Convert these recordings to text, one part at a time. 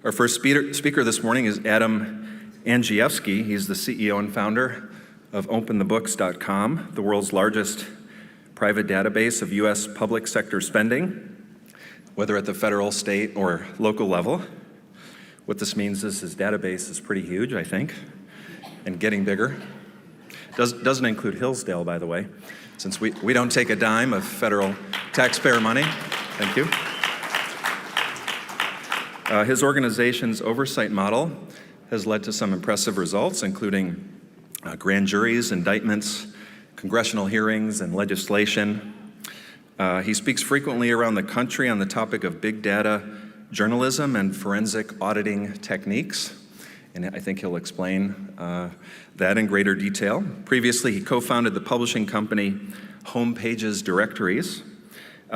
Our first speaker this morning is Andrzejewski. He's the CEO and founder of OpenTheBooks.com, the world's largest private database of U.S. public sector spending, whether at the federal, state, or local level. What this means is his database is pretty huge, I think, and getting bigger. Doesn't include Hillsdale, by the way, since we don't take a dime of federal taxpayer money. Thank you. His organization's oversight model has led to some impressive results, including grand juries, indictments, congressional hearings, and legislation. He speaks frequently around the country on the topic of big data journalism and forensic auditing techniques, and I think he'll explain that in greater detail. Previously, he co-founded the publishing company Homepages Directories.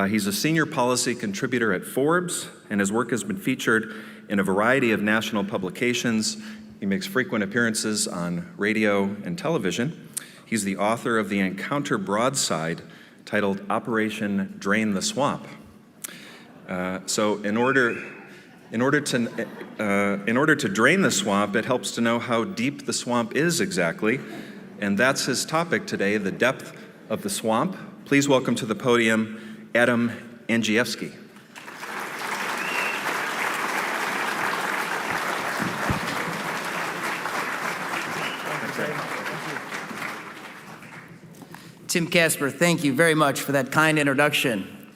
He's a senior policy contributor at Forbes, and his work has been featured in a variety of national publications. He makes frequent appearances on radio and television. He's the author of the Encounter broadside titled Operation Drain the Swamp. So in order to drain the swamp, it helps to know how deep the swamp is exactly, and that's his topic today, the depth of the swamp. Please welcome to the podium Andrzejewski. Tim Casper, thank you very much for that kind introduction.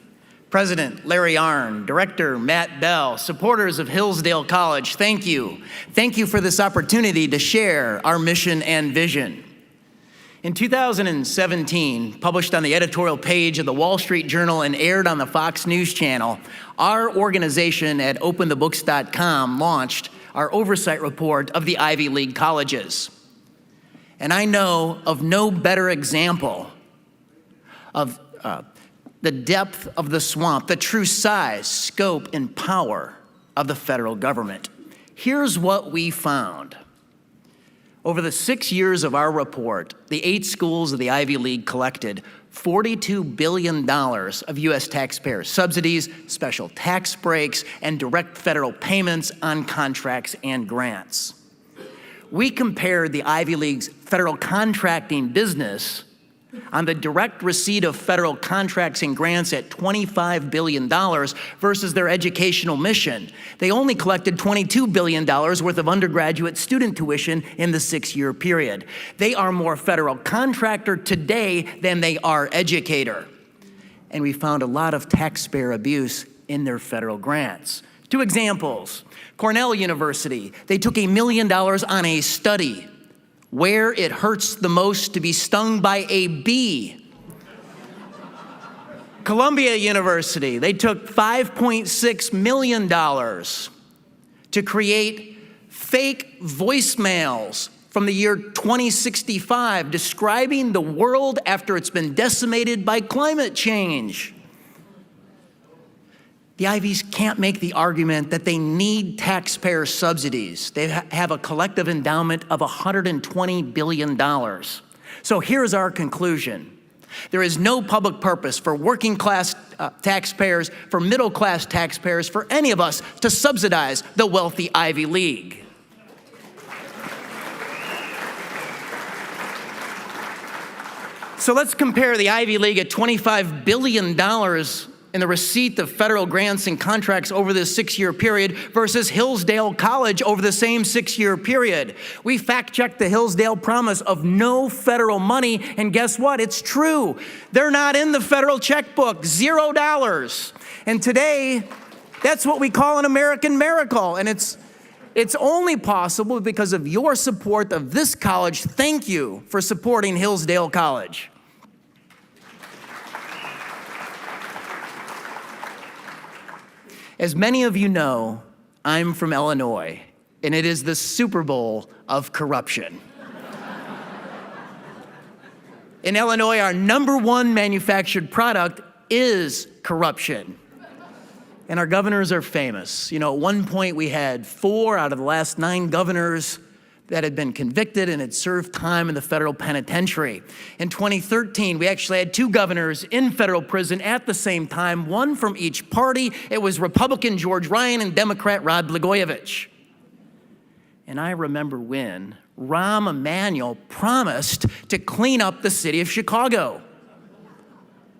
President Larry Arnn, Director Matt Bell, supporters of Hillsdale College, thank you. Thank you for this opportunity to share our mission and vision. In 2017, published on the editorial page of the Wall Street Journal and aired on the Fox News Channel, our organization at OpenTheBooks.com launched our oversight report of the Ivy League colleges. And I know of no better example of the depth of the swamp, the true size, scope, and power of the federal government. Here's what we found. Over the 6 years of our report, the 8 schools of the Ivy League collected $42 billion of U.S. taxpayer subsidies, special tax breaks, and direct federal payments on contracts and grants. We compared the Ivy League's federal contracting business on the direct receipt of federal contracts and grants at $25 billion versus their educational mission. They only collected $22 billion worth of undergraduate student tuition in the 6-year period. They are more federal contractor today than they are educator. And we found a lot of taxpayer abuse in their federal grants. 2 examples. Cornell University, they took $1 million on a study where it hurts the most to be stung by a bee. Columbia University, they took $5.6 million to create fake voicemails from the year 2065 describing the world after it's been decimated by climate change. The Ivies can't make the argument that they need taxpayer subsidies. They have a collective endowment of $120 billion. So here's our conclusion. There is no public purpose for working class taxpayers, for middle class taxpayers, for any of us to subsidize the wealthy Ivy League. So let's compare the Ivy League at $25 billion in the receipt of federal grants and contracts over this 6-year period versus Hillsdale College over the same 6-year period. We fact-checked the Hillsdale promise of no federal money, and guess what? It's true. They're not in the federal checkbook, $0. And today, that's what we call an American miracle, and it's only possible because of your support of this college. Thank you for supporting Hillsdale College. As many of you know, I'm from Illinois, and it is the Super Bowl of corruption. In Illinois, our #1 manufactured product is corruption. And our governors are famous. You know, at one point we had 4 out of the last 9 governors that had been convicted and had served time in the federal penitentiary. In 2013, we actually had 2 governors in federal prison at the same time, one from each party. It was Republican George Ryan and Democrat Rod Blagojevich. And I remember when Rahm Emanuel promised to clean up the city of Chicago.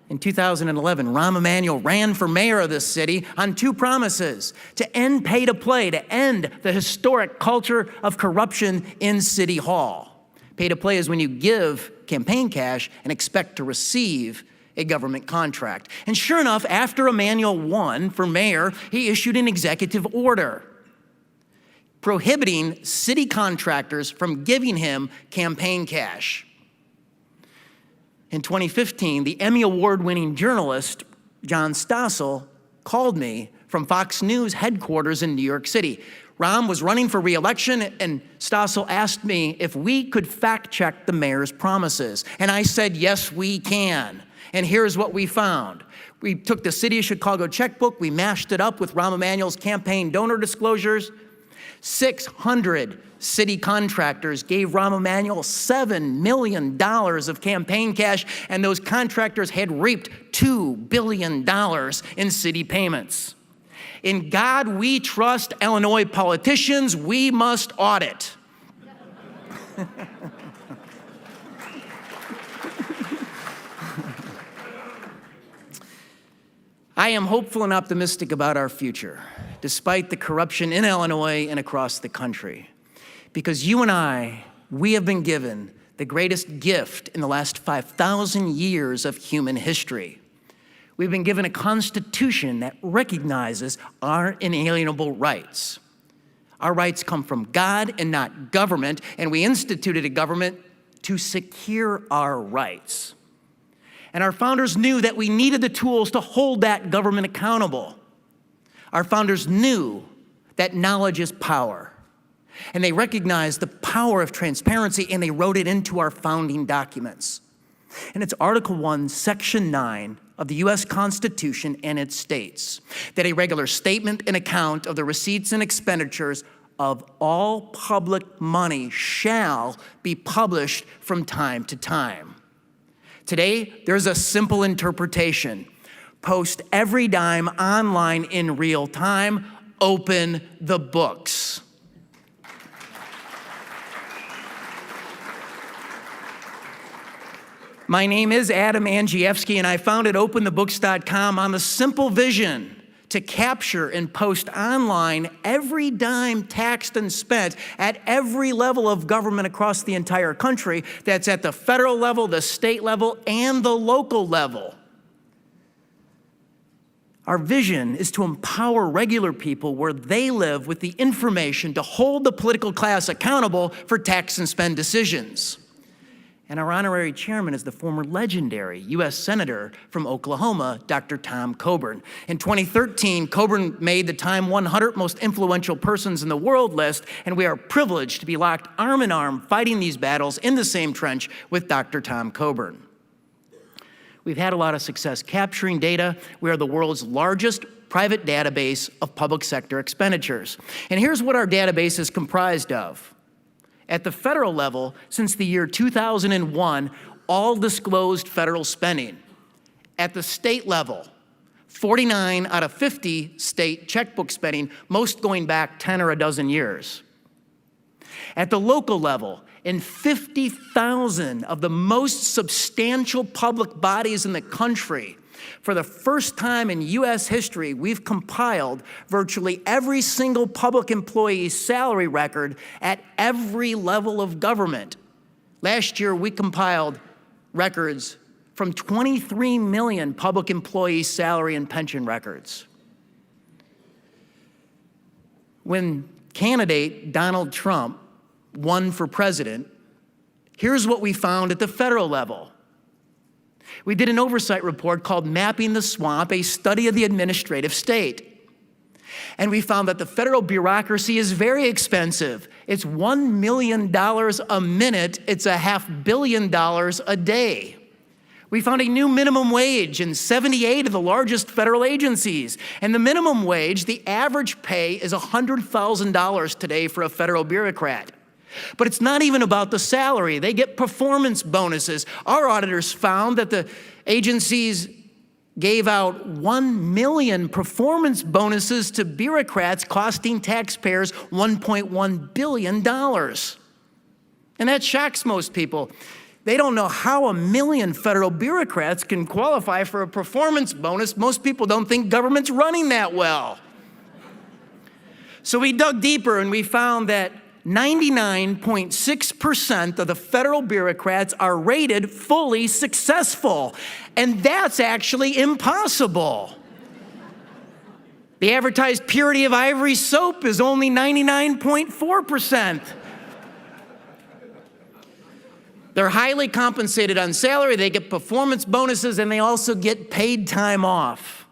In 2011, Rahm Emanuel ran for mayor of this city on 2 promises: to end pay to play, to end the historic culture of corruption in City Hall. Pay to play is when you give campaign cash and expect to receive a government contract. And sure enough, after Emanuel won for mayor, he issued an executive order prohibiting city contractors from giving him campaign cash. In 2015, the Emmy Award-winning journalist John Stossel called me from Fox News headquarters in New York City. Rahm was running for re-election, and Stossel asked me if we could fact-check the mayor's promises. And I said, yes, we can. And here's what we found. We took the City of Chicago checkbook, we mashed it up with Rahm Emanuel's campaign donor disclosures. 600 city contractors gave Rahm Emanuel $7 million of campaign cash, and those contractors had reaped $2 billion in city payments. In God we trust, Illinois politicians, we must audit. I am hopeful and optimistic about our future, despite the corruption in Illinois and across the country. Because you and I, we have been given the greatest gift in the last 5,000 years of human history. We've been given a constitution that recognizes our inalienable rights. Our rights come from God and not government, and we instituted a government to secure our rights. And our founders knew that we needed the tools to hold that government accountable. Our founders knew that knowledge is power. And they recognized the power of transparency, and they wrote it into our founding documents. And it's Article 1, Section 9 of the U.S. Constitution, and it states that a regular statement and account of the receipts and expenditures of all public money shall be published from time to time. Today, there's a simple interpretation. Post every dime online in real time. Open the books. My name is Adam Andrzejewski, and I founded OpenTheBooks.com on the simple vision to capture and post online every dime taxed and spent at every level of government across the entire country. That's at the federal level, the state level, and the local level. Our vision is to empower regular people where they live with the information to hold the political class accountable for tax and spend decisions. And our honorary chairman is the former legendary U.S. Senator from Oklahoma, Dr. Tom Coburn. In 2013, Coburn made the Time 100 Most Influential Persons in the World list, and we are privileged to be locked arm in arm fighting these battles in the same trench with Dr. Tom Coburn. We've had a lot of success capturing data. We are the world's largest private database of public sector expenditures. And here's what our database is comprised of. At the federal level, since the year 2001, all disclosed federal spending. At the state level, 49 out of 50 state checkbook spending, most going back 10 or a dozen years. At the local level, in 50,000 of the most substantial public bodies in the country, for the first time in U.S. history, we've compiled virtually every single public employee's salary record at every level of government. Last year, we compiled records from 23 million public employees' salary and pension records. When candidate Donald Trump won for president, here's what we found at the federal level. We did an oversight report called Mapping the Swamp, a study of the administrative state. And we found that the federal bureaucracy is very expensive. It's $1 million a minute. It's $500 million a day. We found a new minimum wage in 78 of the largest federal agencies. And the minimum wage, the average pay is $100,000 today for a federal bureaucrat. But it's not even about the salary. They get performance bonuses. Our auditors found that the agencies gave out 1 million performance bonuses to bureaucrats, costing taxpayers $1.1 billion. And that shocks most people. They don't know how 1 million federal bureaucrats can qualify for a performance bonus. Most people don't think government's running that well. So we dug deeper and we found that 99.6% of the federal bureaucrats are rated fully successful. And that's actually impossible. The advertised purity of Ivory soap is only 99.4%. They're highly compensated on salary, they get performance bonuses, and they also get paid time off.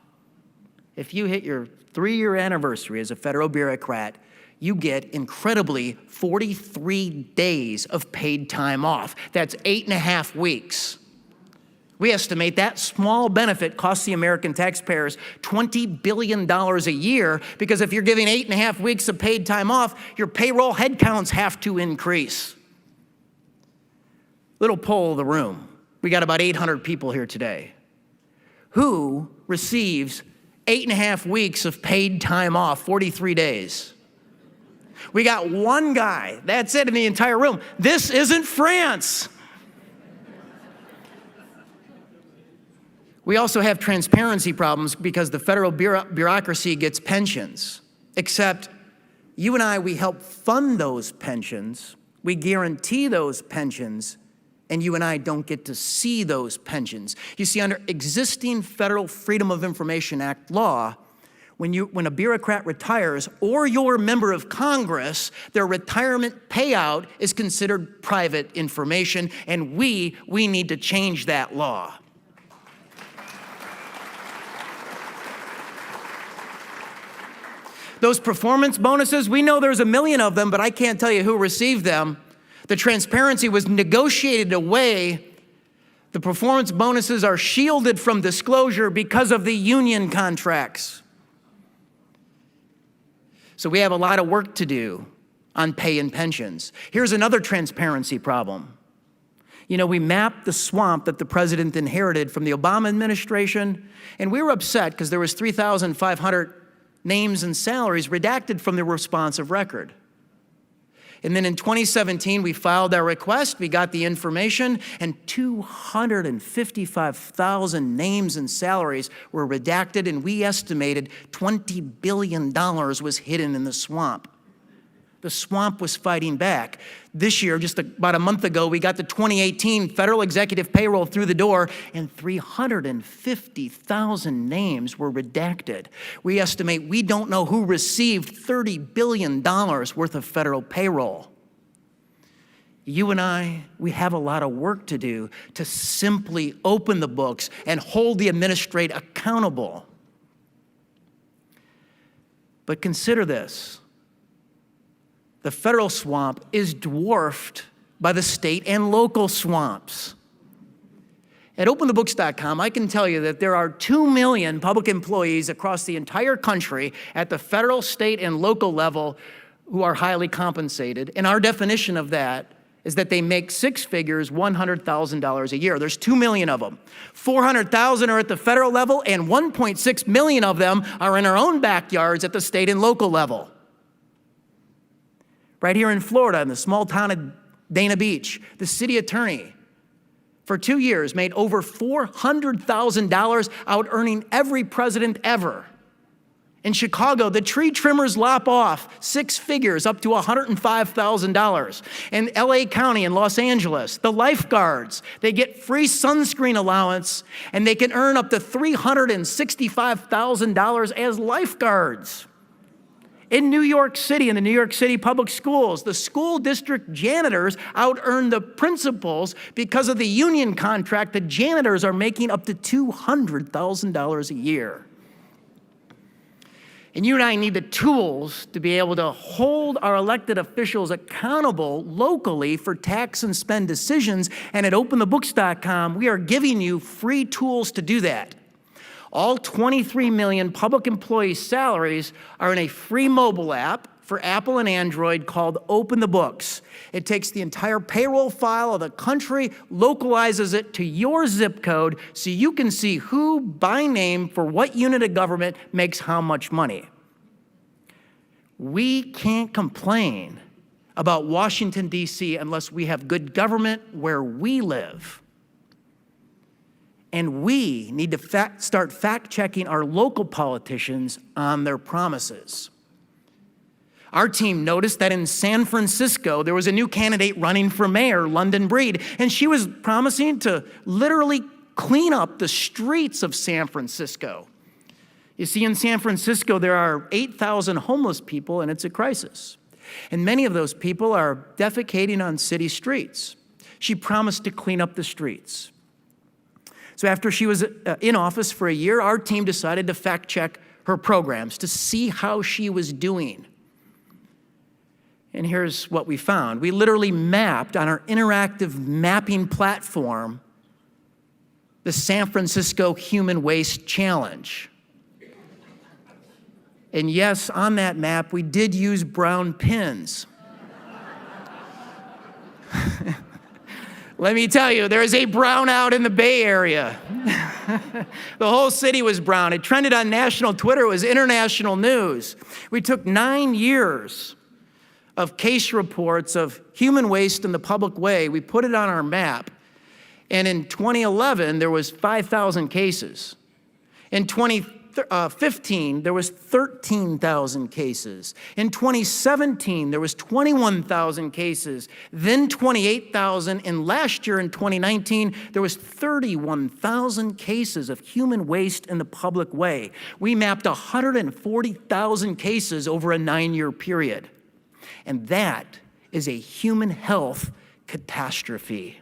If you hit your 3-year anniversary as a federal bureaucrat, you get incredibly 43 days of paid time off. That's 8.5 weeks. We estimate that small benefit costs the American taxpayers $20 billion a year, because if you're giving 8.5 weeks of paid time off, your payroll headcounts have to increase. Little poll of the room. We got about 800 people here today. Who receives 8.5 weeks of paid time off, 43 days? We got one guy. That's it in the entire room. This isn't France. We also have transparency problems because the federal bureaucracy gets pensions. Except you and I, we help fund those pensions. We guarantee those pensions. And you and I don't get to see those pensions. You see, under existing federal Freedom of Information Act law, when a bureaucrat retires or you're a member of Congress, their retirement payout is considered private information, and we need to change that law. Those performance bonuses, we know there's 1 million of them, but I can't tell you who received them. The transparency was negotiated away. The performance bonuses are shielded from disclosure because of the union contracts. So we have a lot of work to do on pay and pensions. Here's another transparency problem. You know, we mapped the swamp that the president inherited from the Obama administration, and we were upset because there was 3,500 names and salaries redacted from the responsive record. And then in 2017, we filed our request, we got the information, and 255,000 names and salaries were redacted, and we estimated $20 billion was hidden in the swamp. The swamp was fighting back. This year, just about a month ago, we got the 2018 federal executive payroll through the door, and 350,000 names were redacted. We estimate we don't know who received $30 billion worth of federal payroll. You and I, we have a lot of work to do to simply open the books and hold the administrator accountable. But consider this. The federal swamp is dwarfed by the state and local swamps. At openthebooks.com, I can tell you that there are 2 million public employees across the entire country at the federal, state, and local level who are highly compensated. And our definition of that is that they make 6 figures, $100,000 a year. There's 2 million of them. 400,000 are at the federal level, and 1.6 million of them are in our own backyards at the state and local level. Right here in Florida, in the small town of Dana Beach, the city attorney, for 2 years, made over $400,000 out earning every president ever. In Chicago, the tree trimmers lop off 6 figures, up to $105,000. In LA County in Los Angeles, the lifeguards, they get free sunscreen allowance, and they can earn up to $365,000 as lifeguards. In New York City, in the New York City public schools, the school district janitors out-earn the principals because of the union contract. The janitors are making up to $200,000 a year. And you and I need the tools to be able to hold our elected officials accountable locally for tax and spend decisions. And at openthebooks.com, we are giving you free tools to do that. All 23 million public employee salaries are in a free mobile app, for Apple and Android called Open the Books. It takes the entire payroll file of the country, localizes it to your zip code so you can see who, by name, for what unit of government makes how much money. We can't complain about Washington, D.C. unless we have good government where we live. And we need to start fact-checking our local politicians on their promises. Our team noticed that in San Francisco, there was a new candidate running for mayor, London Breed, and she was promising to literally clean up the streets of San Francisco. You see, in San Francisco, there are 8,000 homeless people, and it's a crisis. And many of those people are defecating on city streets. She promised to clean up the streets. So after she was in office for a year, our team decided to fact-check her programs to see how she was doing. And here's what we found. We literally mapped on our interactive mapping platform the San Francisco Human Waste Challenge. And yes, on that map, we did use brown pins. Let me tell you, there is a brownout in the Bay Area. The whole city was brown. It trended on national Twitter. It was international news. We took 9 years of case reports of human waste in the public way. We put it on our map. And in 2011, there was 5,000 cases. In 2015, there was 13,000 cases. In 2017, there was 21,000 cases. Then 28,000. And last year, in 2019, there was 31,000 cases of human waste in the public way. We mapped 140,000 cases over a 9-year period. And that is a human health catastrophe.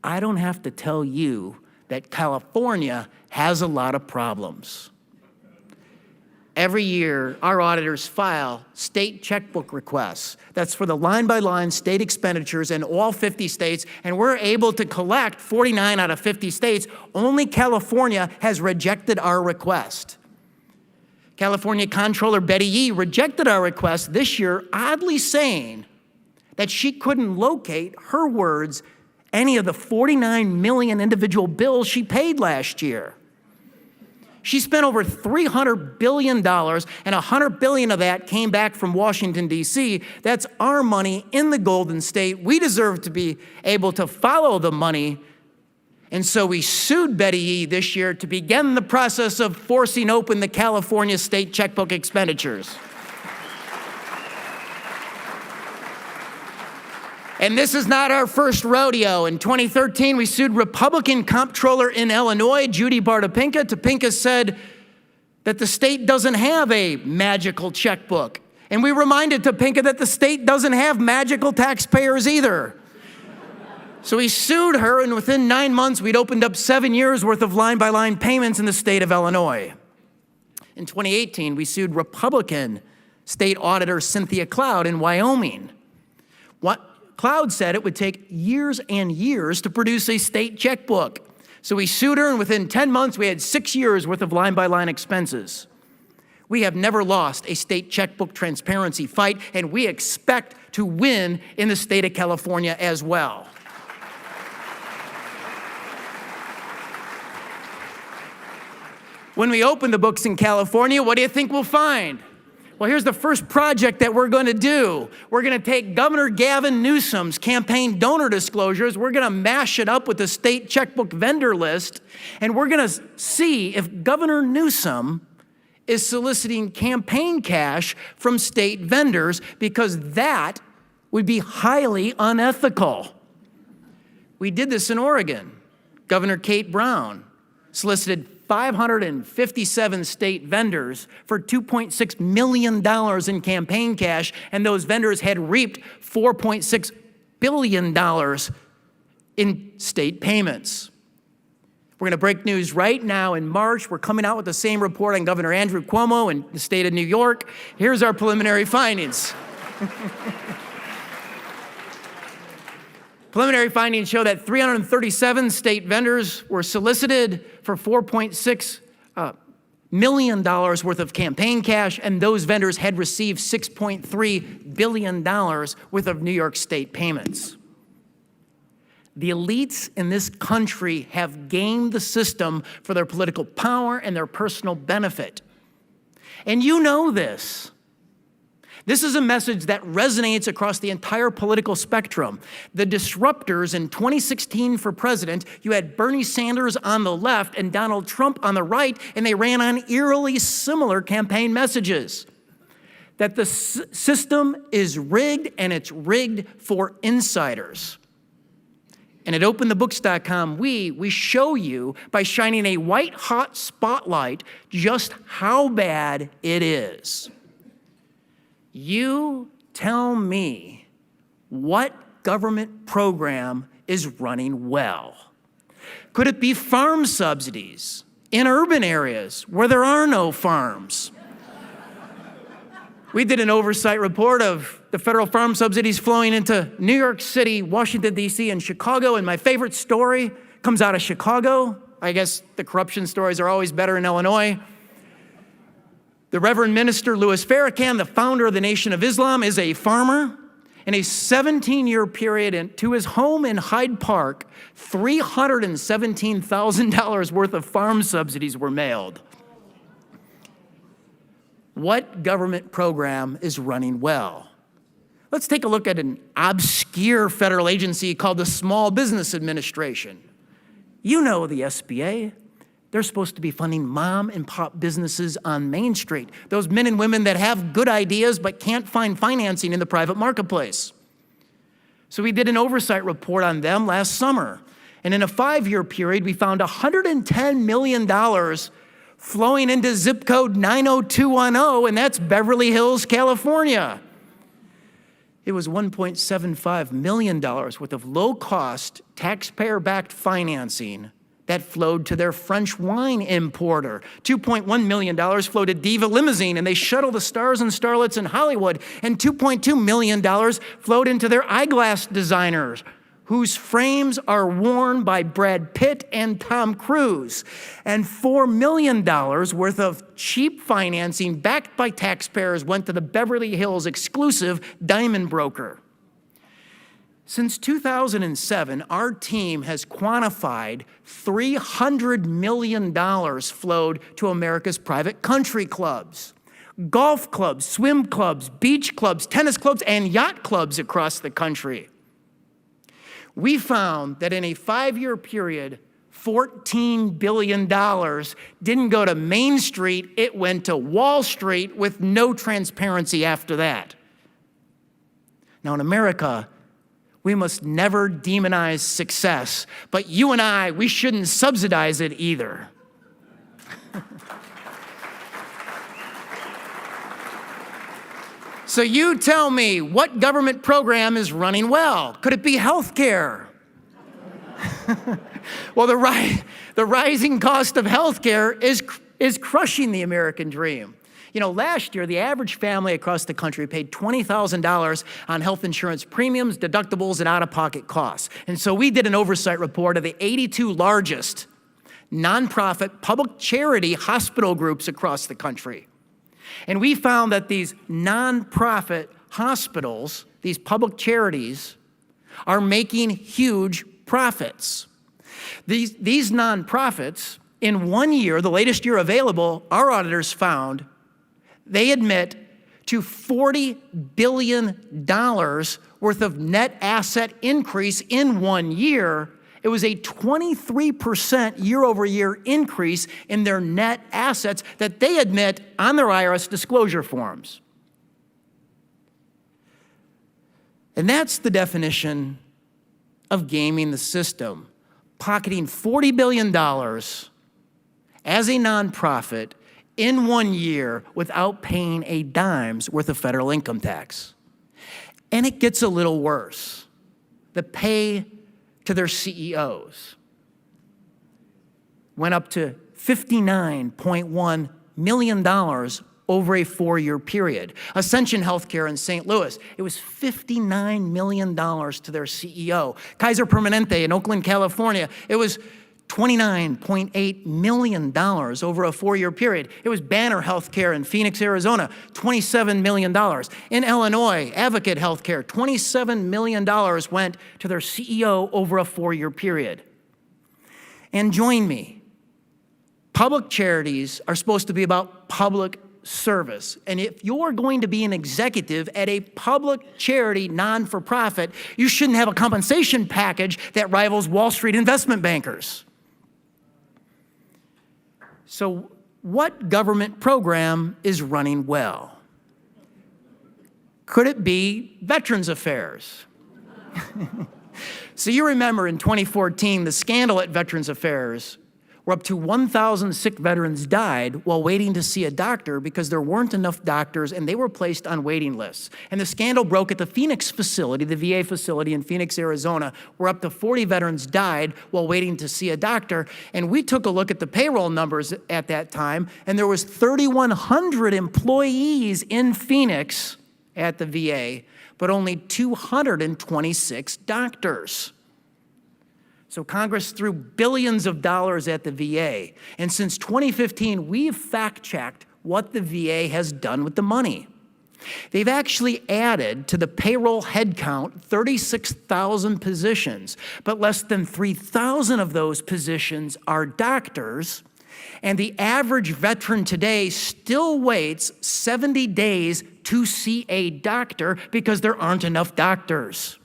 I don't have to tell you that California has a lot of problems. Every year, our auditors file state checkbook requests. That's for the line-by-line state expenditures in all 50 states, and we're able to collect 49 out of 50 states. Only California has rejected our request. California Comptroller Betty Yee rejected our request this year, oddly saying that she couldn't locate, her words, any of the 49 million individual bills she paid last year. She spent over $300 billion, and $100 billion of that came back from Washington, D.C. That's our money in the Golden State. We deserve to be able to follow the money. And so we sued Betty Yee this year to begin the process of forcing open the California state checkbook expenditures. And this is not our first rodeo. In 2013, we sued Republican comptroller in Illinois, Judy Bartopinka. Topinka said that the state doesn't have a magical checkbook. And we reminded Topinka that the state doesn't have magical taxpayers either. So we sued her, and within 9 months, we'd opened up 7 years' worth of line-by-line payments in the state of Illinois. In 2018, we sued Republican State Auditor Cynthia Cloud in Wyoming. Cloud said it would take years and years to produce a state checkbook. So we sued her, and within 10 months, we had 6 years' worth of line-by-line expenses. We have never lost a state checkbook transparency fight, and we expect to win in the state of California as well. When we open the books in California, what do you think we'll find? Well, here's the first project that we're going to do. We're going to take Governor Gavin Newsom's campaign donor disclosures. We're going to mash it up with the state checkbook vendor list, and we're going to see if Governor Newsom is soliciting campaign cash from state vendors, because that would be highly unethical. We did this in Oregon. Governor Kate Brown solicited 557 state vendors for $2.6 million in campaign cash, and those vendors had reaped $4.6 billion in state payments. We're going to break news right now. In March, we're coming out with the same report on Governor Andrew Cuomo in the state of New York. Here's our preliminary findings. Preliminary findings show that 337 state vendors were solicited for $4.6 million worth of campaign cash, and those vendors had received $6.3 billion worth of New York State payments. The elites in this country have gamed the system for their political power and their personal benefit. And you know this. This is a message that resonates across the entire political spectrum. The disruptors in 2016 for president, you had Bernie Sanders on the left and Donald Trump on the right, and they ran on eerily similar campaign messages. That the system is rigged, and it's rigged for insiders. And at openthebooks.com, we show you, by shining a white-hot spotlight, just how bad it is. You tell me what government program is running well. Could it be farm subsidies in urban areas where there are no farms? We did an oversight report of the federal farm subsidies flowing into New York City, Washington, D.C., and Chicago, and my favorite story comes out of Chicago. I guess the corruption stories are always better in Illinois. The Reverend Minister Louis Farrakhan, the founder of the Nation of Islam, is a farmer. In a 17-year period to his home in Hyde Park, $317,000 worth of farm subsidies were mailed. What government program is running well? Let's take a look at an obscure federal agency called the Small Business Administration. You know the SBA. They're supposed to be funding mom and pop businesses on Main Street, those men and women that have good ideas but can't find financing in the private marketplace. So we did an oversight report on them last summer. And in a 5-year period, we found $110 million flowing into zip code 90210, and that's Beverly Hills, California. It was $1.75 million worth of low-cost, taxpayer-backed financing that flowed to their French wine importer. $2.1 million flowed to Diva Limousine, and they shuttle the stars and starlets in Hollywood. And $2.2 million flowed into their eyeglass designers, whose frames are worn by Brad Pitt and Tom Cruise. And $4 million worth of cheap financing backed by taxpayers went to the Beverly Hills exclusive diamond broker. Since 2007, our team has quantified $300 million flowed to America's private country clubs, golf clubs, swim clubs, beach clubs, tennis clubs, and yacht clubs across the country. We found that in a 5-year period, $14 billion didn't go to Main Street, it went to Wall Street with no transparency after that. Now in America, we must never demonize success, but you and I, we shouldn't subsidize it either. So you tell me, what government program is running well? Could it be health care? Well, the rising cost of health care is crushing the American dream. You know, last year, the average family across the country paid $20,000 on health insurance premiums, deductibles, and out-of-pocket costs. And so we did an oversight report of the 82 largest nonprofit public charity hospital groups across the country. And we found that these nonprofit hospitals, these public charities, are making huge profits. These nonprofits, in 1 year, the latest year available, our auditors found they admit to $40 billion worth of net asset increase in 1 year. It was a 23% year-over-year increase in their net assets that they admit on their IRS disclosure forms. And that's the definition of gaming the system, pocketing $40 billion as a nonprofit in 1 year without paying a dime's worth of federal income tax. And it gets a little worse. The pay to their CEOs went up to $59.1 million over a 4-year period. Ascension Healthcare in St. Louis, it was $59 million to their CEO. Kaiser Permanente in Oakland, California, it was $29.8 million over a 4-year period. It was Banner Healthcare in Phoenix, Arizona, $27 million. In Illinois, Advocate Healthcare, $27 million went to their CEO over a 4-year period. And join me, public charities are supposed to be about public service. And if you're going to be an executive at a public charity, non-for-profit, you shouldn't have a compensation package that rivals Wall Street investment bankers. So what government program is running well? Could it be Veterans Affairs? So you remember in 2014, the scandal at Veterans Affairs, where up to 1,000 sick veterans died while waiting to see a doctor because there weren't enough doctors and they were placed on waiting lists. And the scandal broke at the Phoenix facility, the VA facility in Phoenix, Arizona, where up to 40 veterans died while waiting to see a doctor. And we took a look at the payroll numbers at that time, and there was 3,100 employees in Phoenix at the VA, but only 226 doctors. So Congress threw billions of dollars at the VA. And since 2015, we've fact-checked what the VA has done with the money. They've actually added to the payroll headcount 36,000 positions, but less than 3,000 of those positions are doctors. And the average veteran today still waits 70 days to see a doctor because there aren't enough doctors.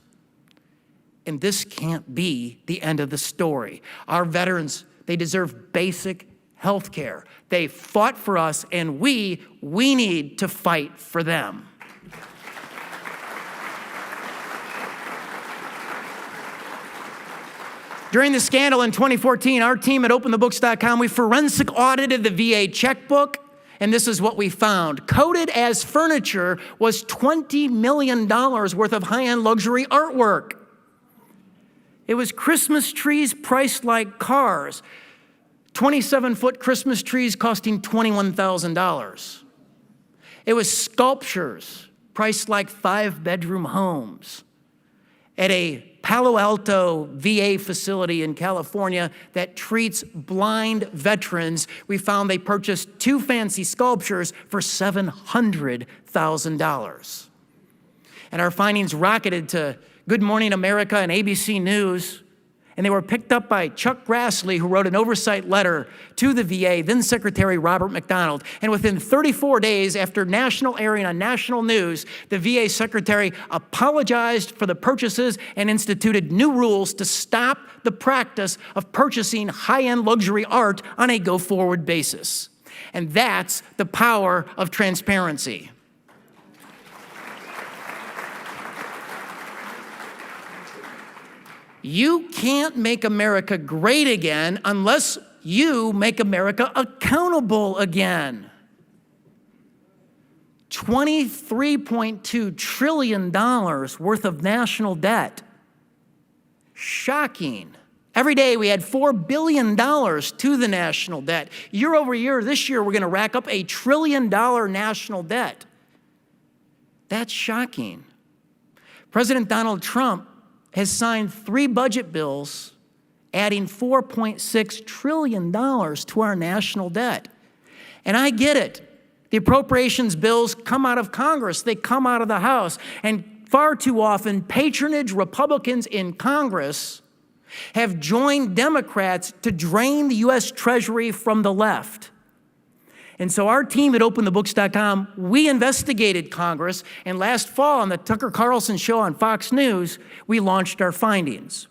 And this can't be the end of the story. Our veterans, they deserve basic health care. They fought for us, and we need to fight for them. During the scandal in 2014, our team at OpenTheBooks.com, we forensic audited the VA checkbook, and this is what we found. Coded as furniture was $20 million worth of high-end luxury artwork. It was Christmas trees priced like cars. 27-foot Christmas trees costing $21,000. It was sculptures priced like 5-bedroom homes. At a Palo Alto VA facility in California that treats blind veterans, we found they purchased 2 fancy sculptures for $700,000. And our findings rocketed to Good Morning America and ABC News, and they were picked up by Chuck Grassley, who wrote an oversight letter to the VA, then Secretary Robert McDonald. And within 34 days after national airing on national news, the VA Secretary apologized for the purchases and instituted new rules to stop the practice of purchasing high-end luxury art on a go-forward basis. And that's the power of transparency. You can't make America great again unless you make America accountable again. $23.2 trillion worth of national debt. Shocking. Every day we add $4 billion to the national debt. Year over year, this year we're going to rack up $1 trillion national debt. That's shocking. President Donald Trump has signed 3 budget bills adding $4.6 trillion to our national debt. And I get it. The appropriations bills come out of Congress. They come out of the House. And far too often, patronage Republicans in Congress have joined Democrats to drain the U.S. Treasury from the left. And so our team at OpenTheBooks.com, we investigated Congress, and last fall on the Tucker Carlson show on Fox News, we launched our findings.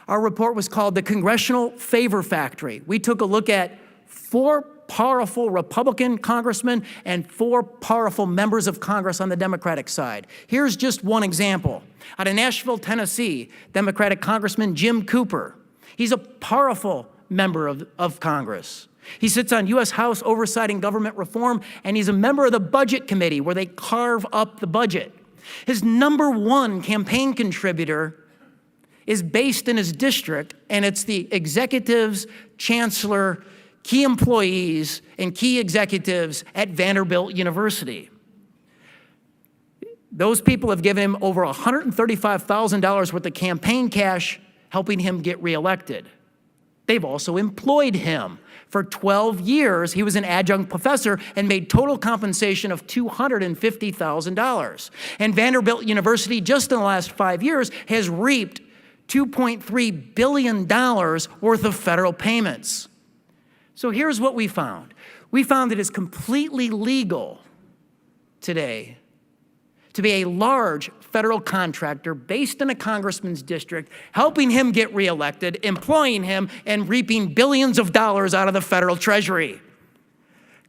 Our report was called The Congressional Favor Factory. We took a look at 4 powerful Republican congressmen and 4 powerful members of Congress on the Democratic side. Here's just one example. Out of Nashville, Tennessee, Democratic Congressman Jim Cooper. He's a powerful member of Congress. He sits on U.S. House Oversight and Government Reform, and he's a member of the Budget Committee where they carve up the budget. His #1 campaign contributor is based in his district, and it's the executives, chancellor, key employees, and key executives at Vanderbilt University. Those people have given him over $135,000 worth of campaign cash, helping him get reelected. They've also employed him. For 12 years, he was an adjunct professor and made total compensation of $250,000. And Vanderbilt University, just in the last 5 years, has reaped $2.3 billion worth of federal payments. So here's what we found. We found that it's completely legal today to be a large federal contractor based in a congressman's district, helping him get reelected, employing him, and reaping billions of dollars out of the federal treasury.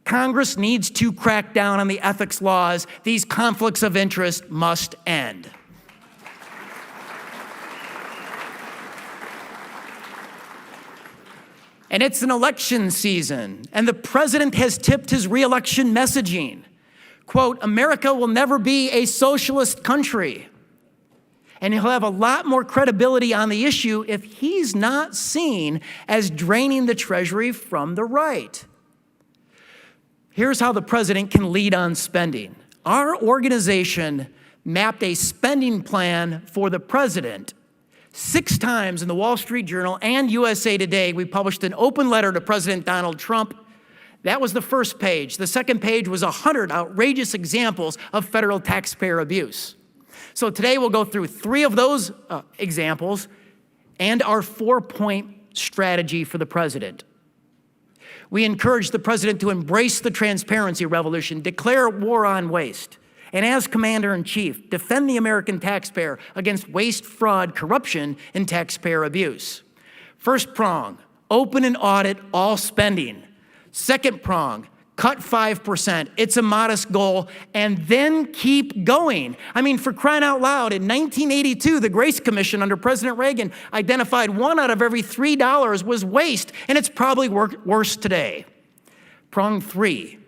Congress needs to crack down on the ethics laws. These conflicts of interest must end. And it's an election season, and the president has tipped his reelection messaging. Quote, America will never be a socialist country. And he'll have a lot more credibility on the issue if he's not seen as draining the treasury from the right. Here's how the president can lead on spending. Our organization mapped a spending plan for the president. 6 times in the Wall Street Journal and USA Today, we published an open letter to President Donald Trump. That was the first page. The second page was 100 outrageous examples of federal taxpayer abuse. So today we'll go through 3 of those examples and our 4-point strategy for the president. We encourage the president to embrace the transparency revolution, declare war on waste, and as commander-in-chief, defend the American taxpayer against waste, fraud, corruption, and taxpayer abuse. First prong, open and audit all spending. Second prong, cut 5%. It's a modest goal, and then keep going. I mean, for crying out loud, in 1982, the Grace Commission under President Reagan identified 1 out of every $3 was waste, and it's probably worse today. Prong 3,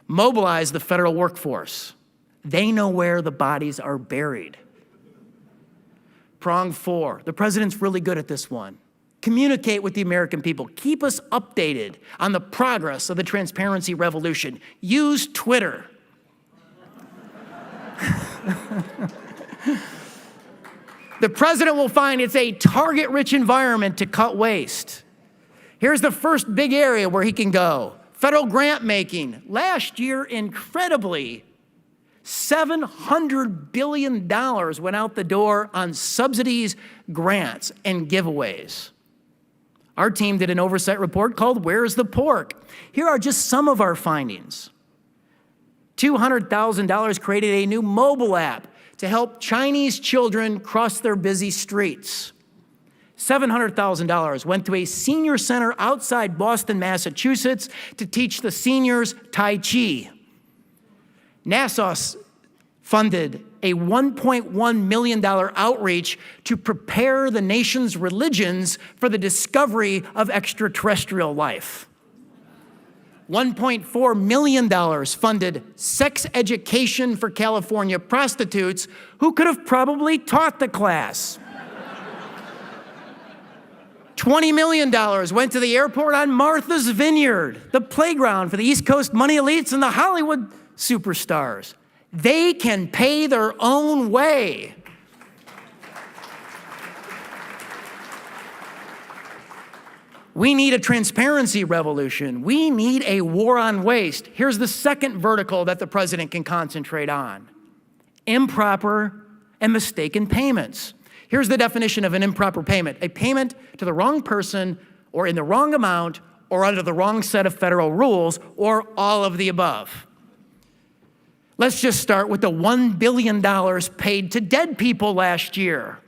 mobilize the federal workforce. They know where the bodies are buried. Prong 4, the president's really good at this one. Communicate with the American people. Keep us updated on the progress of the transparency revolution. Use Twitter. The president will find it's a target-rich environment to cut waste. Here's the first big area where he can go. Federal grant making. Last year, incredibly, $700 billion went out the door on subsidies, grants, and giveaways. Our team did an oversight report called Where's the Pork? Here are just some of our findings. $200,000 created a new mobile app to help Chinese children cross their busy streets. $700,000 went to a senior center outside Boston, Massachusetts to teach the seniors Tai Chi. NASA funded a $1.1 million outreach to prepare the nation's religions for the discovery of extraterrestrial life. $1.4 million funded sex education for California prostitutes who could have probably taught the class. $20 million went to the airport on Martha's Vineyard, the playground for the East Coast money elites and the Hollywood superstars. They can pay their own way. We need a transparency revolution. We need a war on waste. Here's the second vertical that the president can concentrate on: improper and mistaken payments. Here's the definition of an improper payment: a payment to the wrong person, or in the wrong amount, or under the wrong set of federal rules, or all of the above. Let's just start with the $1 billion paid to dead people last year.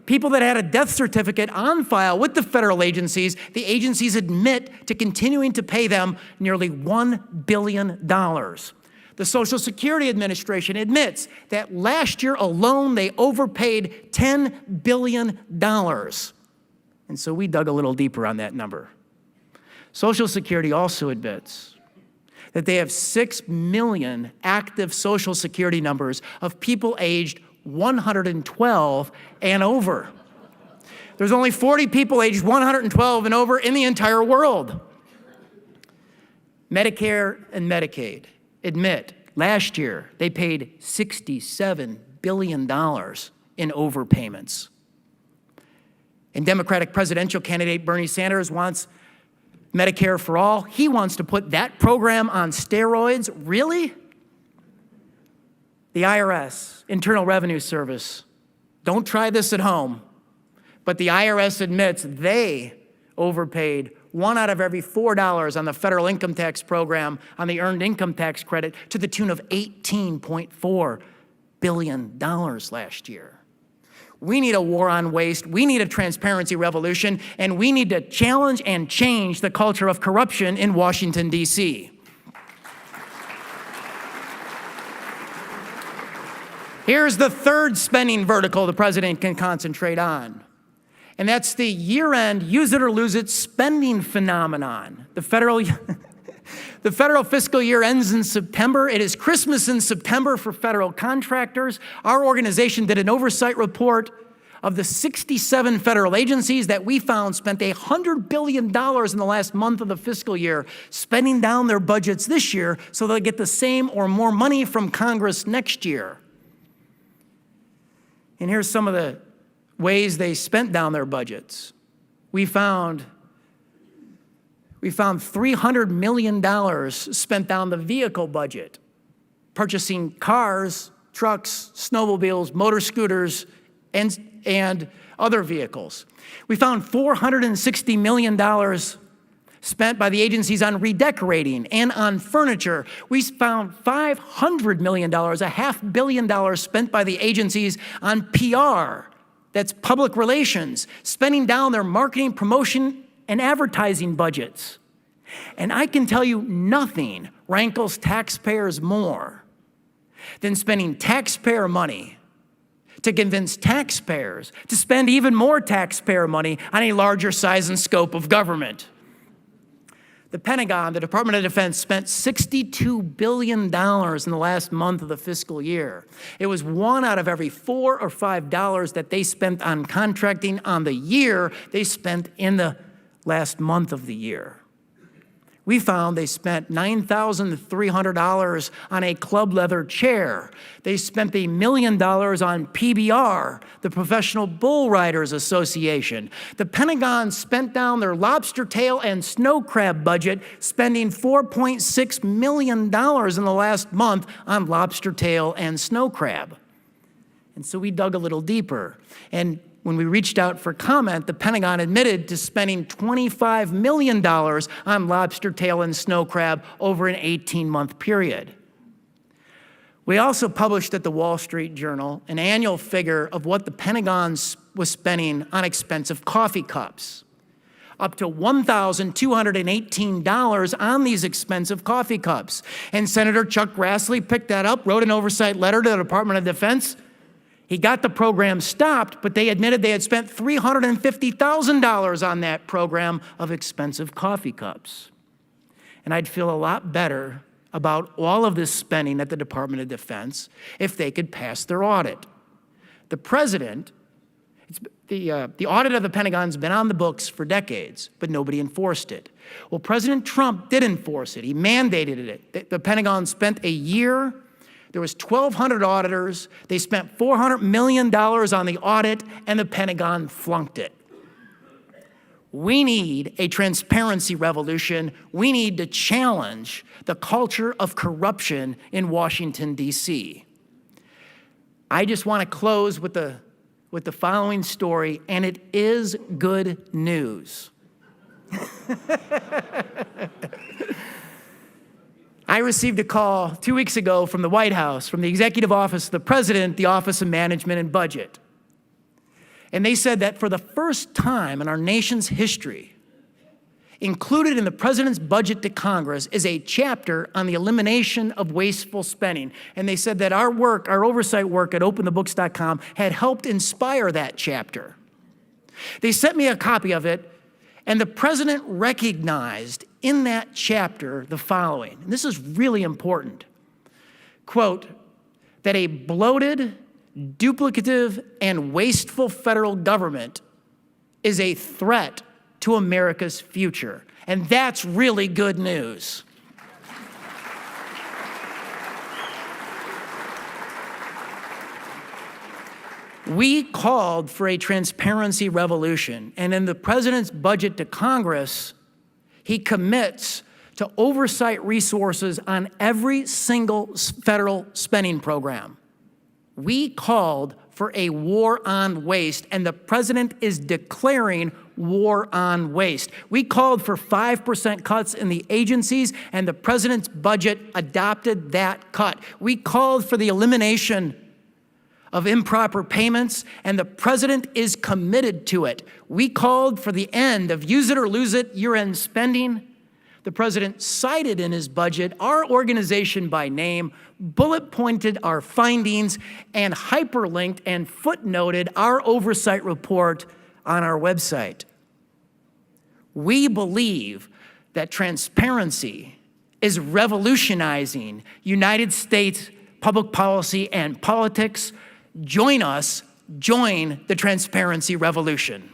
People that had a death certificate on file with the federal agencies, the agencies admit to continuing to pay them nearly $1 billion. The Social Security Administration admits that last year alone they overpaid $10 billion. And so we dug a little deeper on that number. Social Security also admits that they have 6 million active Social Security numbers of people aged 112 and over. There's only 40 people aged 112 and over in the entire world. Medicare and Medicaid admit last year they paid $67 billion in overpayments. And Democratic presidential candidate Bernie Sanders wants Medicare for all. He wants to put that program on steroids. Really? The IRS, Internal Revenue Service, don't try this at home, but the IRS admits they overpaid $1 out of every $4 on the federal income tax program on the earned income tax credit to the tune of $18.4 billion last year. We need a war on waste, we need a transparency revolution, and we need to challenge and change the culture of corruption in Washington, D.C. Here's the third spending vertical the president can concentrate on, and that's the year-end use it or lose it spending phenomenon. The federal fiscal year ends in September. It is Christmas in September for federal contractors. Our organization did an oversight report of the 67 federal agencies that we found spent $100 billion in the last month of the fiscal year spending down their budgets this year so they'll get the same or more money from Congress next year. And here's some of the ways they spent down their budgets. We found $300 million spent down the vehicle budget, purchasing cars, trucks, snowmobiles, motor scooters, and other vehicles. We found $460 million spent by the agencies on redecorating and on furniture. We found $500 million, $500 million spent by the agencies on PR, that's public relations, spending down their marketing, promotion, and advertising budgets. And I can tell you nothing rankles taxpayers more than spending taxpayer money to convince taxpayers to spend even more taxpayer money on a larger size and scope of government. The Pentagon, the Department of Defense, spent $62 billion in the last month of the fiscal year. It was $1 out of every $4 or $5 that they spent on contracting on the year they spent in the last month of the year. We found they spent $9,300 on a club leather chair. They spent $1 million on PBR, the Professional Bull Riders Association. The Pentagon spent down their lobster tail and snow crab budget, spending $4.6 million in the last month on lobster tail and snow crab. And so we dug a little deeper. And when we reached out for comment, the Pentagon admitted to spending $25 million on lobster tail and snow crab over an 18-month period. We also published at the Wall Street Journal an annual figure of what the Pentagon was spending on expensive coffee cups. Up to $1,218 on these expensive coffee cups. And Senator Chuck Grassley picked that up, wrote an oversight letter to the Department of Defense. He got the program stopped, but they admitted they had spent $350,000 on that program of expensive coffee cups. And I'd feel a lot better about all of this spending at the Department of Defense if they could pass their audit. The president, the audit of the Pentagon's been on the books for decades, but nobody enforced it. Well, President Trump did enforce it. He mandated it. The Pentagon spent a year. There was 1,200 auditors. They spent $400 million on the audit, and the Pentagon flunked it. We need a transparency revolution. We need to challenge the culture of corruption in Washington, D.C. I just want to close with the following story, and it is good news. I received a call 2 weeks ago from the White House, from the Executive Office of the President, the Office of Management and Budget. And they said that for the first time in our nation's history, included in the President's budget to Congress is a chapter on the elimination of wasteful spending. And they said that our work, our oversight work at openthebooks.com had helped inspire that chapter. They sent me a copy of it, and the President recognized in that chapter the following, and this is really important, quote, that a bloated, duplicative, and wasteful federal government is a threat to America's future. And that's really good news. We called for a transparency revolution, and in the president's budget to Congress, he commits to oversight resources on every single federal spending program. We called for a war on waste, and the president is declaring war on waste. We called for 5% cuts in the agencies, and the president's budget adopted that cut. We called for the elimination of improper payments, and the president is committed to it. We called for the end of use it or lose it year-end spending. The president cited in his budget our organization by name, bullet-pointed our findings, and hyperlinked and footnoted our oversight report on our website. We believe that transparency is revolutionizing United States public policy and politics. Join us, join the transparency revolution.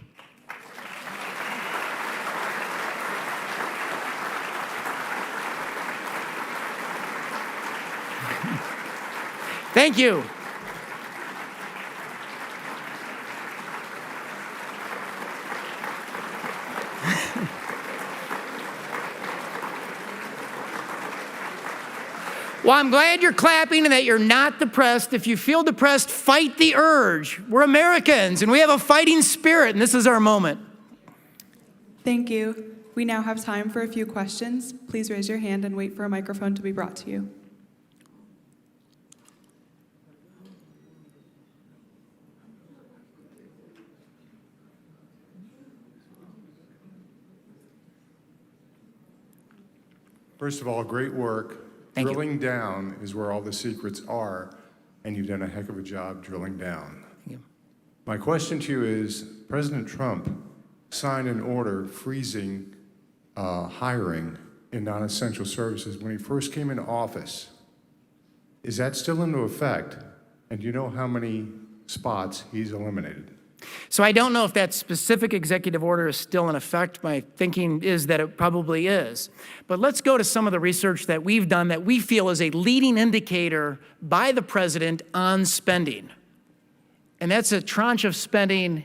Thank you. Well, I'm glad you're clapping and that you're not depressed. If you feel depressed, fight the urge. We're Americans and we have a fighting spirit, and this is our moment. Thank you. We now have time for a few questions. Please raise your hand and wait for a microphone to be brought to you. First of all, great work. Thank you. Drilling down is where all the secrets are, and you've done a heck of a job drilling down. Thank you. My question to you is, President Trump signed an order freezing hiring in non-essential services when he first came into office. Is that still into effect? And do you know how many spots he's eliminated? So I don't know if that specific executive order is still in effect. My thinking is that it probably is. But let's go to some of the research that we've done that we feel is a leading indicator by the president on spending. And that's a tranche of spending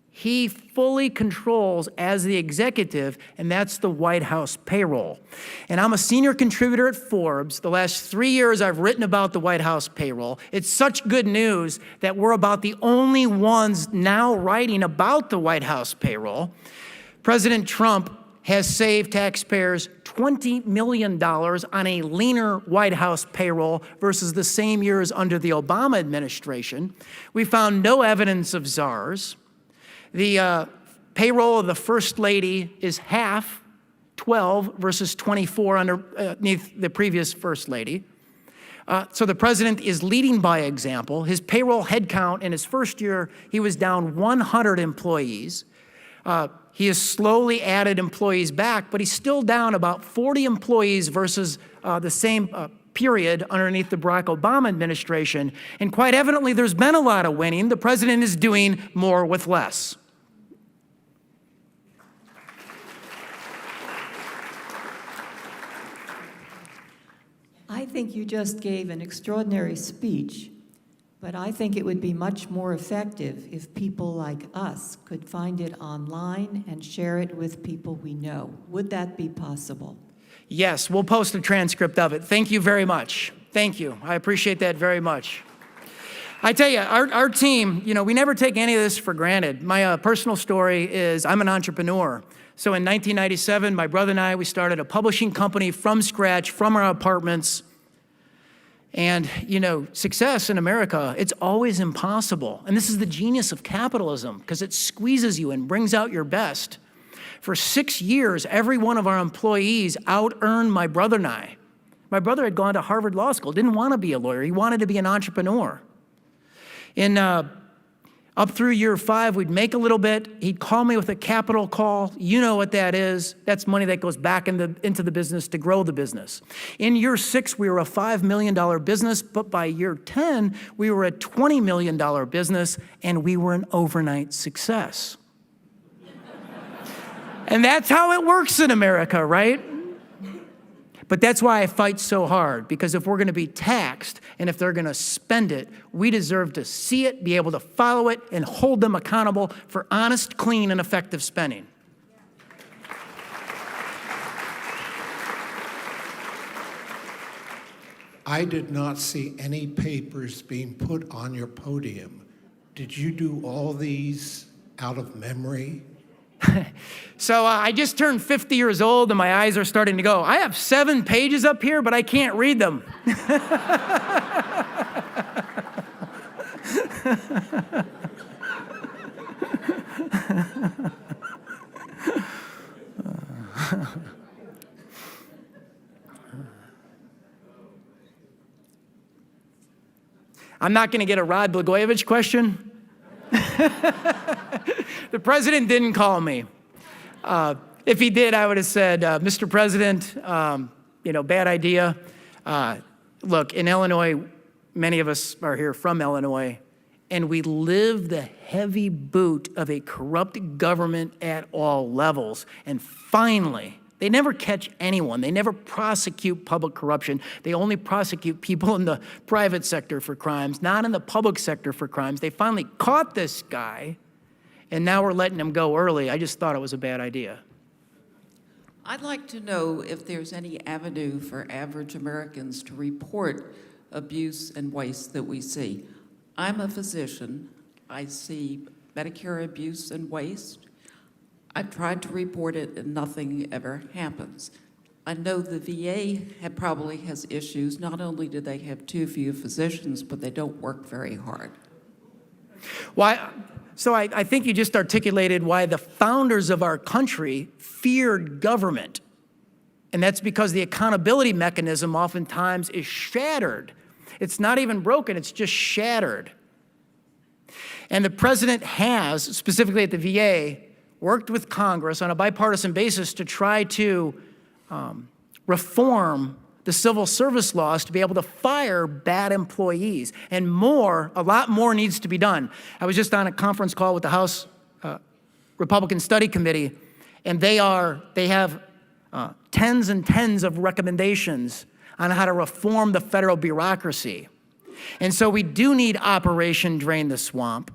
he fully controls as the executive, and that's the White House payroll. And I'm a senior contributor at Forbes. The last 3 years I've written about the White House payroll. It's such good news that we're about the only ones now writing about the White House payroll. President Trump has saved taxpayers $20 million on a leaner White House payroll versus the same years under the Obama administration. We found no evidence of czars. The payroll of the First Lady is half, 12 versus 24 underneath the previous First Lady. So the president is leading by example. His payroll headcount in his first year, he was down 100 employees. He has slowly added employees back, but he's still down about 40 employees versus the same period underneath the Barack Obama administration. And quite evidently, there's been a lot of winning. The president is doing more with less. I think you just gave an extraordinary speech, but I think it would be much more effective if people like us could find it online and share it with people we know. Would that be possible? Yes, we'll post a transcript of it. Thank you very much. Thank you. I appreciate that very much. I tell you, our team, we never take any of this for granted. My personal story is I'm an entrepreneur. So in 1997, my brother and I, we started a publishing company from scratch, from our apartments. And, success in America, it's always impossible. And this is the genius of capitalism, because it squeezes you and brings out your best. For 6 years, every one of our employees out-earned my brother and I. My brother had gone to Harvard Law School, didn't want to be a lawyer. He wanted to be an entrepreneur. Up through year 5, we'd make a little bit. He'd call me with a capital call. You know what that is. That's money that goes back into the business to grow the business. In year 6, we were a $5 million business, but by year 10, we were a $20 million business, and we were an overnight success. And that's how it works in America, right? But that's why I fight so hard, because if we're going to be taxed and if they're going to spend it, we deserve to see it, be able to follow it, and hold them accountable for honest, clean, and effective spending. I did not see any papers being put on your podium. Did you do all these out of memory? So I just turned 50 years old and my eyes are starting to go. I have 7 pages up here, but I can't read them. I'm not going to get a Rod Blagojevich question. The president didn't call me. If he did, I would have said, Mr. President, bad idea. Look, in Illinois, many of us are here from Illinois, and we live the heavy boot of a corrupt government at all levels. And finally, they never catch anyone. They never prosecute public corruption. They only prosecute people in the private sector for crimes, not in the public sector for crimes. They finally caught this guy, and now we're letting him go early. I just thought it was a bad idea. I'd like to know if there's any avenue for average Americans to report abuse and waste that we see. I'm a physician. I see Medicare abuse and waste. I've tried to report it and nothing ever happens. I know the VA probably has issues. Not only do they have too few physicians, but they don't work very hard. So I think you just articulated why the founders of our country feared government. And that's because the accountability mechanism oftentimes is shattered. It's not even broken, it's just shattered. And the president has, specifically at the VA, worked with Congress on a bipartisan basis to try to reform the civil service laws to be able to fire bad employees. And a lot more needs to be done. I was just on a conference call with the House Republican Study Committee, and they have tens and tens of recommendations on how to reform the federal bureaucracy. And so we do need Operation Drain the Swamp.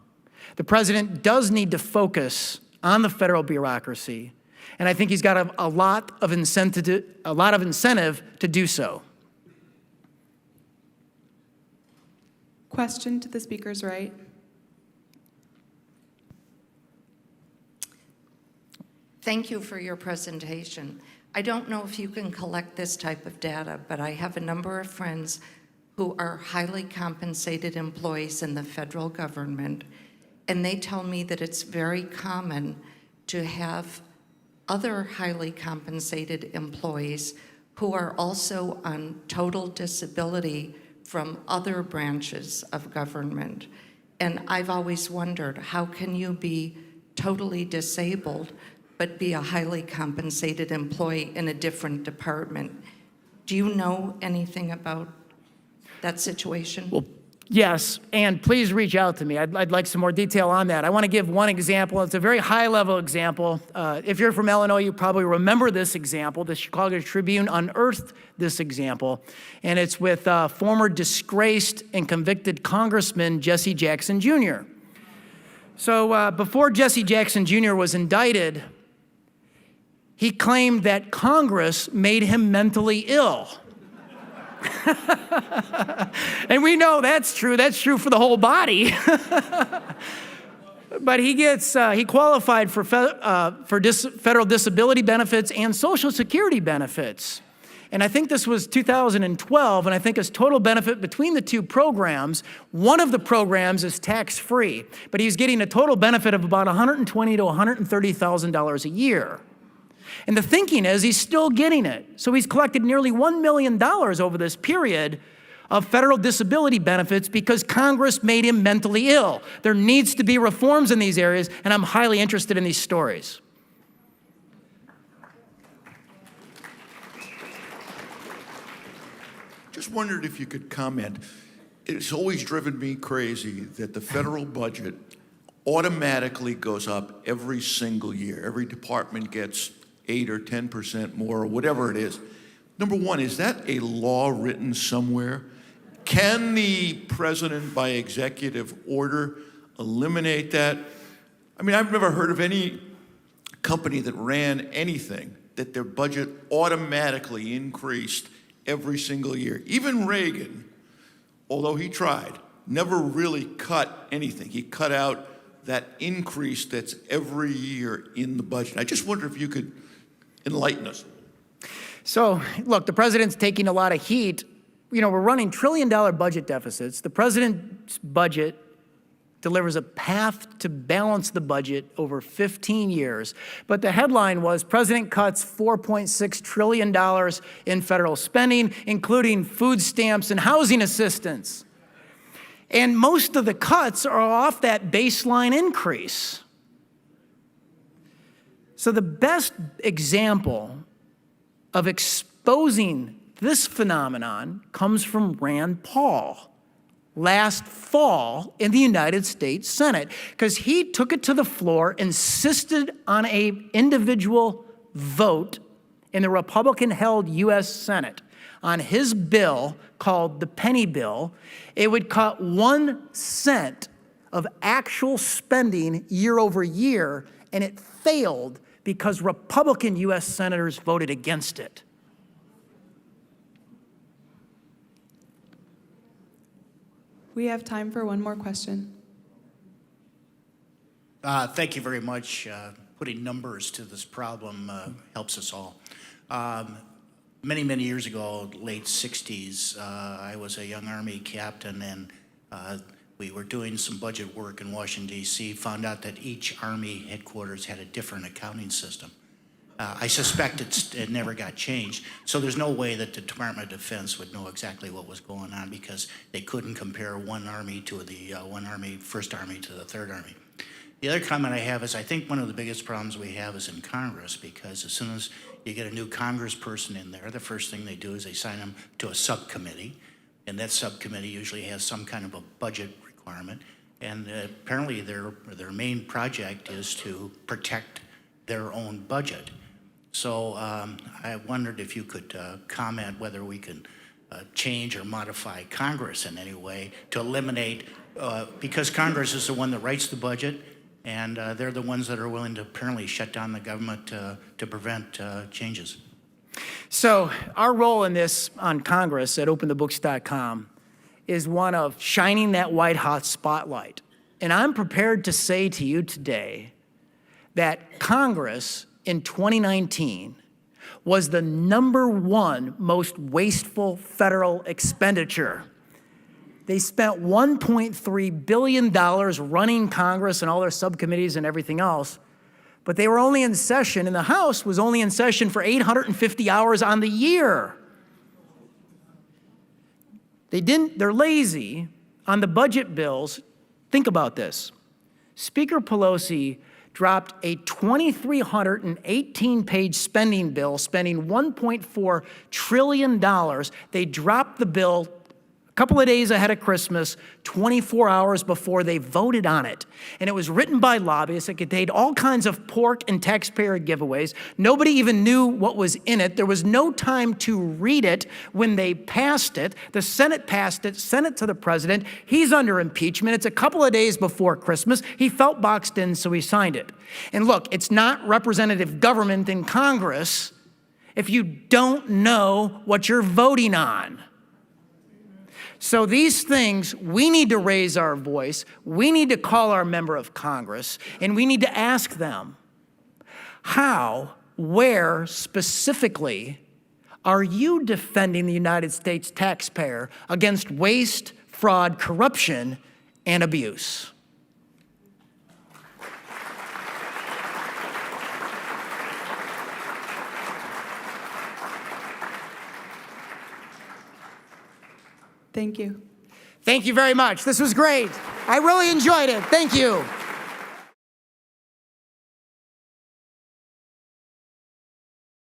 The president does need to focus on the federal bureaucracy, and I think he's got a lot of incentive to do so. Question to the speaker's right. Thank you for your presentation. I don't know if you can collect this type of data, but I have a number of friends who are highly compensated employees in the federal government, and they tell me that it's very common to have other highly compensated employees who are also on total disability from other branches of government. And I've always wondered, how can you be totally disabled but be a highly compensated employee in a different department? Do you know anything about that situation? Well, yes, and please reach out to me. I'd like some more detail on that. I want to give one example. It's a very high-level example. If you're from Illinois, you probably remember this example. The Chicago Tribune unearthed this example, and it's with former disgraced and convicted Congressman Jesse Jackson Jr. So before Jesse Jackson Jr. was indicted, he claimed that Congress made him mentally ill. And we know that's true. That's true for the whole body. But he qualified for federal disability benefits and Social Security benefits. And I think this was 2012, and I think his total benefit between the two programs, one of the programs is tax-free, but he's getting a total benefit of about $120,000 to $130,000 a year. And the thinking is he's still getting it. So he's collected nearly $1 million over this period of federal disability benefits because Congress made him mentally ill. There needs to be reforms in these areas, and I'm highly interested in these stories. Just wondered if you could comment. It's always driven me crazy that the federal budget automatically goes up every single year. Every department gets 8 or 10% more, or whatever it is. Number one, is that a law written somewhere? Can the president, by executive order, eliminate that? I mean, I've never heard of any company that ran anything that their budget automatically increased every single year. Even Reagan, although he tried, never really cut anything. He cut out that increase that's every year in the budget. I just wonder if you could enlighten us. So, look, the president's taking a lot of heat. You know, we're running trillion-dollar budget deficits. The president's budget delivers a path to balance the budget over 15 years. But the headline was, President cuts $4.6 trillion in federal spending, including food stamps and housing assistance. And most of the cuts are off that baseline increase. So the best example of exposing this phenomenon comes from Rand Paul last fall in the United States Senate, because he took it to the floor, insisted on an individual vote in the Republican-held U.S. Senate on his bill called the penny bill. It would cut 1 cent of actual spending year over year, and it failed because Republican U.S. senators voted against it. We have time for one more question. Thank you very much. Putting numbers to this problem helps us all. Many, many years ago, late 60s, I was a young Army captain, and we were doing some budget work in Washington, D.C., found out that each Army headquarters had a different accounting system. I suspect it never got changed, so there's no way that the Department of Defense would know exactly what was going on, because they couldn't compare one Army to the First Army to the Third Army. The other comment I have is I think one of the biggest problems we have is in Congress, because as soon as you get a new congressperson in there, the first thing they do is they sign them to a subcommittee, and that subcommittee usually has some kind of a budget requirement, and apparently their main project is to protect their own budget. So I wondered if you could comment whether we can change or modify Congress in any way to eliminate, because Congress is the one that writes the budget, and they're the ones that are willing to apparently shut down the government to prevent changes. So our role in this on Congress at openthebooks.com is one of shining that white-hot spotlight. And I'm prepared to say to you today that Congress in 2019 was the #1 most wasteful federal expenditure. They spent $1.3 billion running Congress and all their subcommittees and everything else, but they were only in session, and the House was only in session for 850 hours on the year. They're lazy on the budget bills. Think about this. Speaker Pelosi dropped a 2,318-page spending bill, spending $1.4 trillion. They dropped the bill a couple of days ahead of Christmas, 24 hours before they voted on it. And it was written by lobbyists. It contained all kinds of pork and taxpayer giveaways. Nobody even knew what was in it. There was no time to read it when they passed it. The Senate passed it, sent it to the president. He's under impeachment. It's a couple of days before Christmas. He felt boxed in, so he signed it. And look, it's not representative government in Congress if you don't know what you're voting on. So these things, we need to raise our voice, we need to call our member of Congress, and we need to ask them, how, where specifically are you defending the United States taxpayer against waste, fraud, corruption, and abuse? Thank you. Thank you very much. This was great. I really enjoyed it. Thank you.